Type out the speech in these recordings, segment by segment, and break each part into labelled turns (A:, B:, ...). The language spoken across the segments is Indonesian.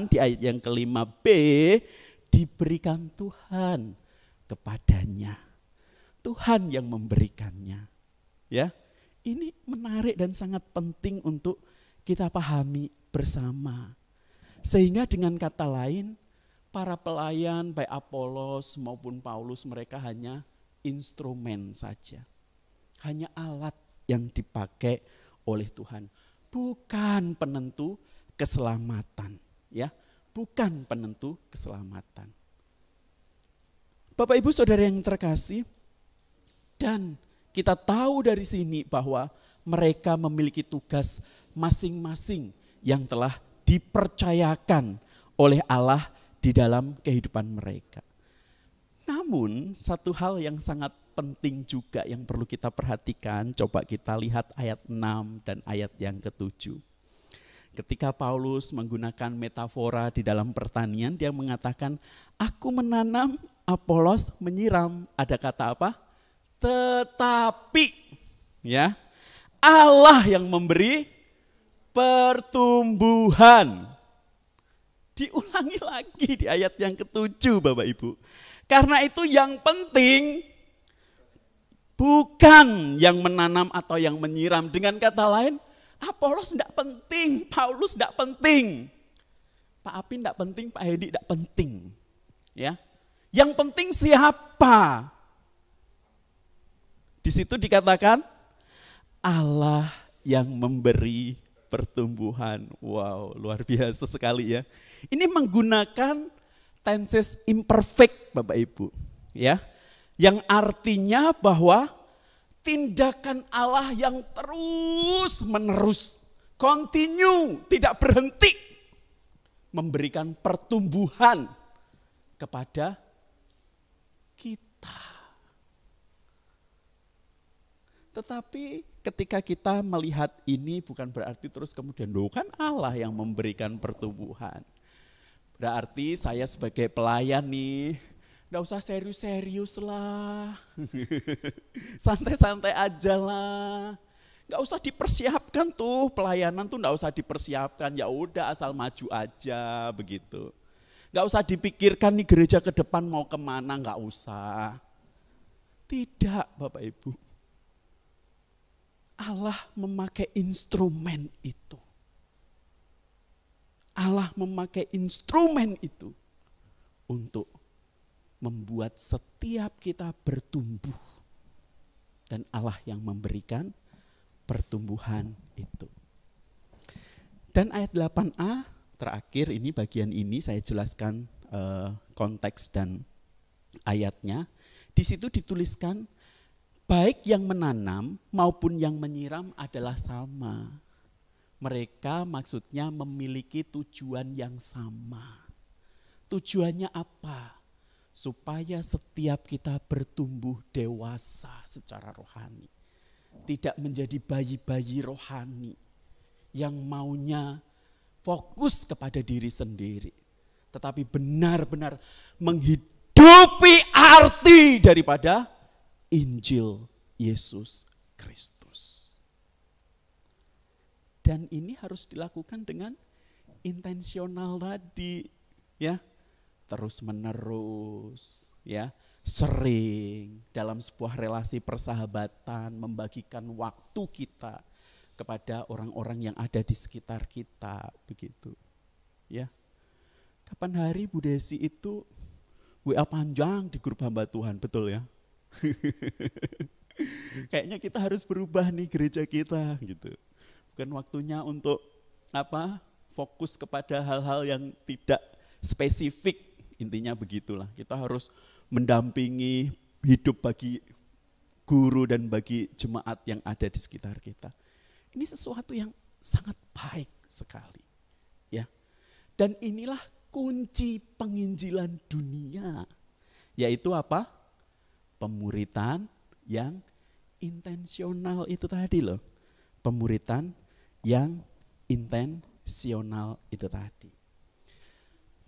A: di ayat yang ke-5b, diberikan Tuhan kepadanya. Tuhan yang memberikannya. Ya, ini menarik dan sangat penting untuk kita pahami bersama. Sehingga dengan kata lain, para pelayan baik Apolos maupun Paulus mereka hanya instrumen saja. Hanya alat yang dipakai oleh Tuhan. Bukan penentu keselamatan. Ya, bukan penentu keselamatan. Bapak Ibu Saudara yang terkasih, dan kita tahu dari sini bahwa mereka memiliki tugas masing-masing yang telah dipercayakan oleh Allah di dalam kehidupan mereka. Namun satu hal yang sangat penting juga yang perlu kita perhatikan, coba kita lihat ayat 6 dan ayat yang ke-7. Ketika Paulus menggunakan metafora di dalam pertanian, dia mengatakan, aku menanam, Apolos menyiram. Ada kata apa? Tetapi, ya, Allah yang memberi pertumbuhan. Diulangi lagi di ayat yang ke-7 Bapak Ibu. Karena itu yang penting bukan yang menanam atau yang menyiram. Dengan kata lain, Apolos tidak penting, Paulus tidak penting. Pak Apin tidak penting, Pak Hedi tidak penting. Ya. Yang penting siapa? Di situ dikatakan Allah yang memberi pertumbuhan. Wow, luar biasa sekali ya. Ini menggunakan tenses imperfect Bapak Ibu, ya. Yang artinya bahwa tindakan Allah yang terus menerus, continue, tidak berhenti memberikan pertumbuhan kepada kita. Tetapi ketika kita melihat ini bukan berarti terus kemudian kan Allah yang memberikan pertumbuhan. Berarti saya sebagai pelayan nih, enggak usah serius-serius lah. Santai-santai aja lah. Enggak usah dipersiapkan tuh, pelayanan tuh enggak usah dipersiapkan. Ya udah asal maju aja begitu. Enggak usah dipikirkan nih gereja ke depan mau kemana, enggak usah. Tidak Bapak Ibu. Allah memakai instrumen itu. Allah memakai instrumen itu untuk membuat setiap kita bertumbuh. Dan Allah yang memberikan pertumbuhan itu. Dan ayat 8a terakhir ini bagian ini saya jelaskan konteks dan ayatnya. Di situ dituliskan baik yang menanam maupun yang menyiram adalah sama. Mereka maksudnya memiliki tujuan yang sama. Tujuannya apa? Supaya setiap kita bertumbuh dewasa secara rohani. Tidak menjadi bayi-bayi rohani yang maunya fokus kepada diri sendiri. Tetapi benar-benar menghidupi arti daripada Injil Yesus Kristus. Dan ini harus dilakukan dengan intensional tadi, ya. Terus menerus, ya. Sering dalam sebuah relasi persahabatan membagikan waktu kita kepada orang-orang yang ada di sekitar kita, begitu. Ya. Kapan hari Bu Desi itu WA panjang di grup hamba Tuhan, betul ya? Kayaknya kita harus berubah nih gereja kita gitu. Bukan waktunya untuk fokus kepada hal-hal yang tidak spesifik, intinya begitulah. Kita harus mendampingi hidup bagi guru dan bagi jemaat yang ada di sekitar kita. Ini sesuatu yang sangat baik sekali, ya. Dan inilah kunci penginjilan dunia, yaitu apa? Pemuritan yang intensional itu tadi loh. Pemuritan yang intensional itu tadi.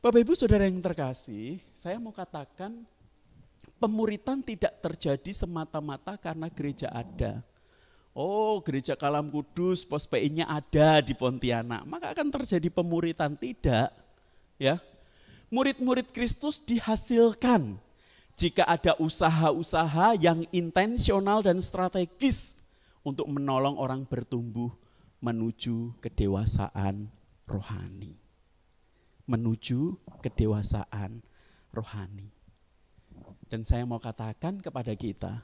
A: Bapak Ibu Saudara yang terkasih, saya mau katakan pemuritan tidak terjadi semata-mata karena gereja ada. Oh, gereja Kalam Kudus, pos PI-nya ada di Pontianak, maka akan terjadi pemuritan. Tidak. Ya, murid-murid Kristus dihasilkan jika ada usaha-usaha yang intensional dan strategis untuk menolong orang bertumbuh menuju kedewasaan rohani. Menuju kedewasaan rohani. Dan saya mau katakan kepada kita,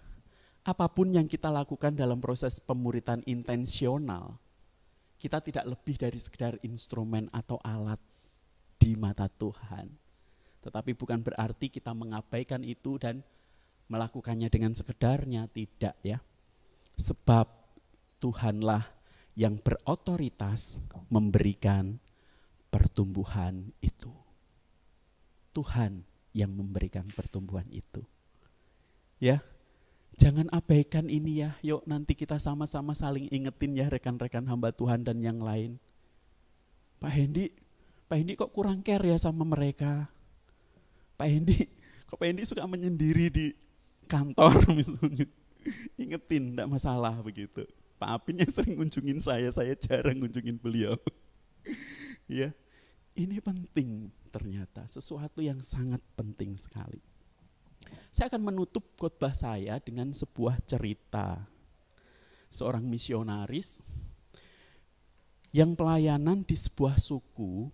A: apapun yang kita lakukan dalam proses pemuritan intensional, kita tidak lebih dari sekedar instrumen atau alat di mata Tuhan. Tetapi bukan berarti kita mengabaikan itu dan melakukannya dengan sekedarnya, tidak ya. Sebab Tuhanlah yang berotoritas memberikan pertumbuhan itu. Tuhan yang memberikan pertumbuhan itu. Ya, jangan abaikan ini ya. Yuk nanti kita sama-sama saling ingetin ya rekan-rekan hamba Tuhan dan yang lain. Pak Hendi kok kurang care ya sama mereka. Pak Hendi suka menyendiri di kantor misalnya. Ingetin, enggak masalah begitu. Pak Apin yang sering ngunjungin saya jarang ngunjungin beliau. Ya, ini penting ternyata, sesuatu yang sangat penting sekali. Saya akan menutup khotbah saya dengan sebuah cerita. Seorang misionaris yang pelayanan di sebuah suku,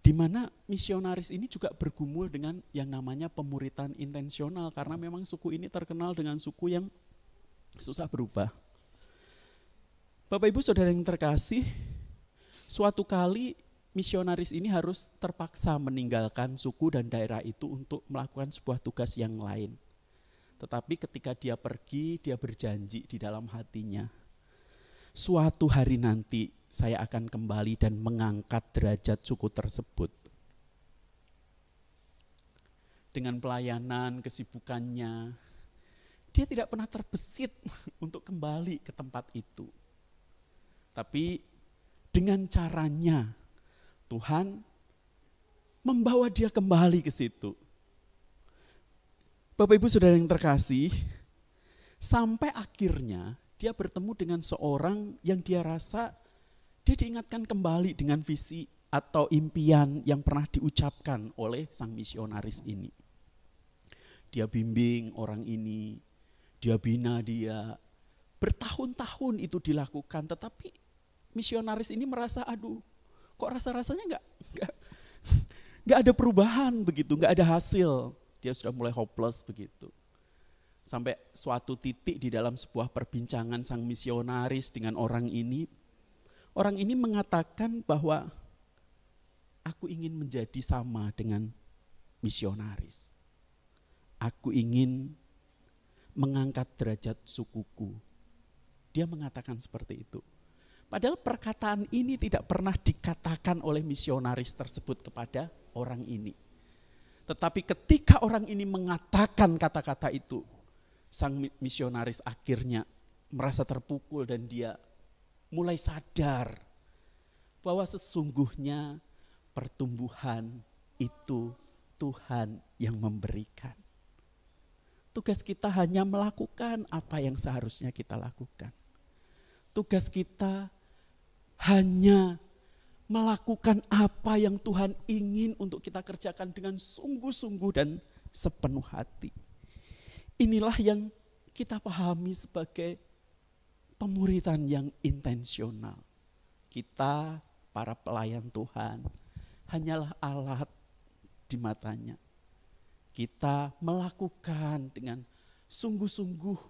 A: di mana misionaris ini juga bergumul dengan yang namanya pemuritan intensional, karena memang suku ini terkenal dengan suku yang susah berubah. Bapak Ibu Saudara yang terkasih, suatu kali misionaris ini harus terpaksa meninggalkan suku dan daerah itu untuk melakukan sebuah tugas yang lain. Tetapi ketika dia pergi, dia berjanji di dalam hatinya, suatu hari nanti saya akan kembali dan mengangkat derajat suku tersebut. Dengan pelayanan, kesibukannya, dia tidak pernah terbesit untuk kembali ke tempat itu. Tapi dengan caranya, Tuhan membawa dia kembali ke situ. Bapak Ibu Saudara yang terkasih, sampai akhirnya dia bertemu dengan seorang yang dia rasa dia diingatkan kembali dengan visi atau impian yang pernah diucapkan oleh sang misionaris ini. Dia bimbing orang ini, dia bina dia. Bertahun-tahun itu dilakukan, tetapi misionaris ini merasa, aduh, kok rasa-rasanya nggak ada perubahan begitu, nggak ada hasil. Dia sudah mulai hopeless begitu. Sampai suatu titik di dalam sebuah perbincangan sang misionaris dengan orang ini mengatakan bahwa aku ingin menjadi sama dengan misionaris. Aku ingin mengangkat derajat sukuku. Dia mengatakan seperti itu. Padahal perkataan ini tidak pernah dikatakan oleh misionaris tersebut kepada orang ini. Tetapi ketika orang ini mengatakan kata-kata itu, sang misionaris akhirnya merasa terpukul dan dia mulai sadar bahwa sesungguhnya pertumbuhan itu Tuhan yang memberikan. Tugas kita hanya melakukan apa yang seharusnya kita lakukan. Tugas kita hanya melakukan apa yang Tuhan ingin untuk kita kerjakan dengan sungguh-sungguh dan sepenuh hati. Inilah yang kita pahami sebagai pemuritan yang intensional. Kita, para pelayan Tuhan, hanyalah alat di matanya. Kita melakukan dengan sungguh-sungguh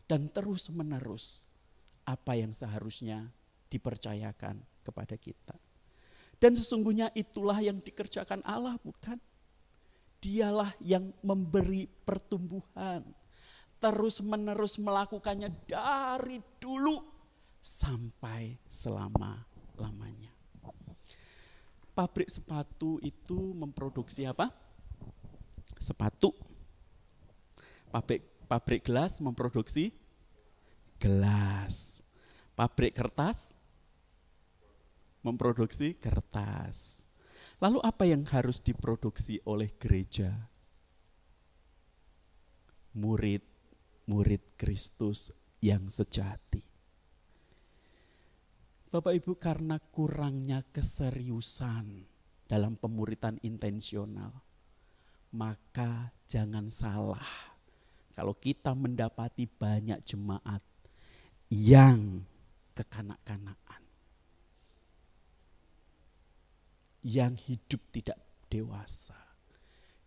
A: dan terus-menerus apa yang seharusnya dipercayakan kepada kita. Dan sesungguhnya itulah yang dikerjakan Allah, bukan? Dialah yang memberi pertumbuhan. Terus-menerus melakukannya dari dulu sampai selama-lamanya. Pabrik sepatu itu memproduksi apa? Sepatu. Pabrik gelas memproduksi gelas. Pabrik kertas memproduksi kertas. Lalu apa yang harus diproduksi oleh gereja? Murid Kristus yang sejati. Bapak Ibu, karena kurangnya keseriusan dalam pemuritan intensional. Maka jangan salah kalau kita mendapati banyak jemaat yang kekanak-kanakan, yang hidup tidak dewasa,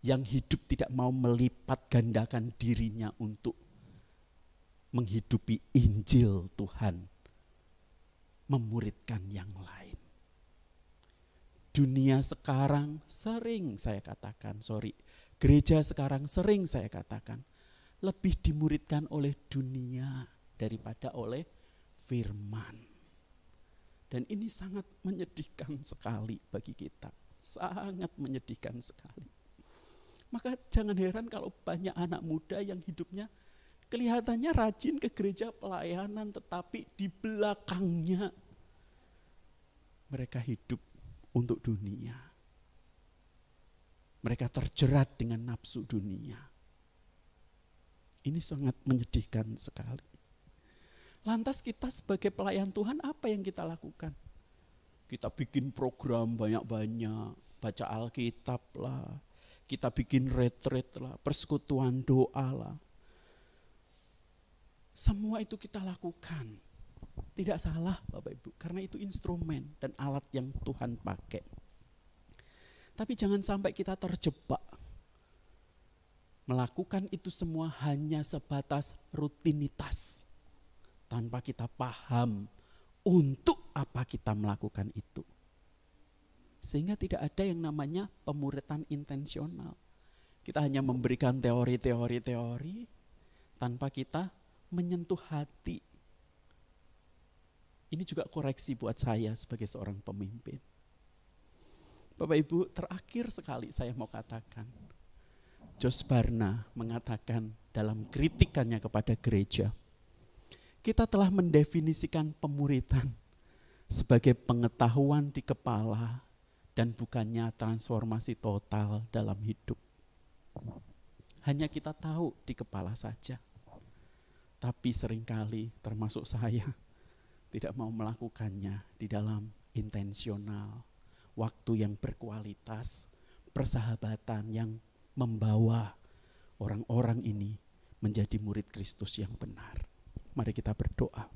A: yang hidup tidak mau melipat gandakan dirinya untuk menghidupi Injil Tuhan, memuridkan yang lain. Dunia sekarang sering saya katakan, gereja sekarang sering saya katakan, lebih dimuridkan oleh dunia daripada oleh firman. Dan ini sangat menyedihkan sekali bagi kita, sangat menyedihkan sekali. Maka jangan heran kalau banyak anak muda yang hidupnya kelihatannya rajin ke gereja pelayanan, tetapi di belakangnya mereka hidup untuk dunia. Mereka terjerat dengan nafsu dunia. Ini sangat menyedihkan sekali. Lantas kita sebagai pelayan Tuhan apa yang kita lakukan? Kita bikin program banyak-banyak, baca Alkitab lah, kita bikin retreat lah, persekutuan doa lah. Semua itu kita lakukan. Tidak salah Bapak Ibu, karena itu instrumen dan alat yang Tuhan pakai. Tapi jangan sampai kita terjebak. Melakukan itu semua hanya sebatas rutinitas. Tanpa kita paham untuk apa kita melakukan itu. Sehingga tidak ada yang namanya pemuritan intensional. Kita hanya memberikan teori tanpa kita menyentuh hati. Ini juga koreksi buat saya sebagai seorang pemimpin. Bapak Ibu, terakhir sekali saya mau katakan, Josh Barna mengatakan dalam kritikannya kepada gereja, kita telah mendefinisikan pemuritan sebagai pengetahuan di kepala dan bukannya transformasi total dalam hidup. Hanya kita tahu di kepala saja. Tapi seringkali termasuk saya tidak mau melakukannya di dalam intensional, waktu yang berkualitas, persahabatan yang membawa orang-orang ini menjadi murid Kristus yang benar. Mari kita berdoa.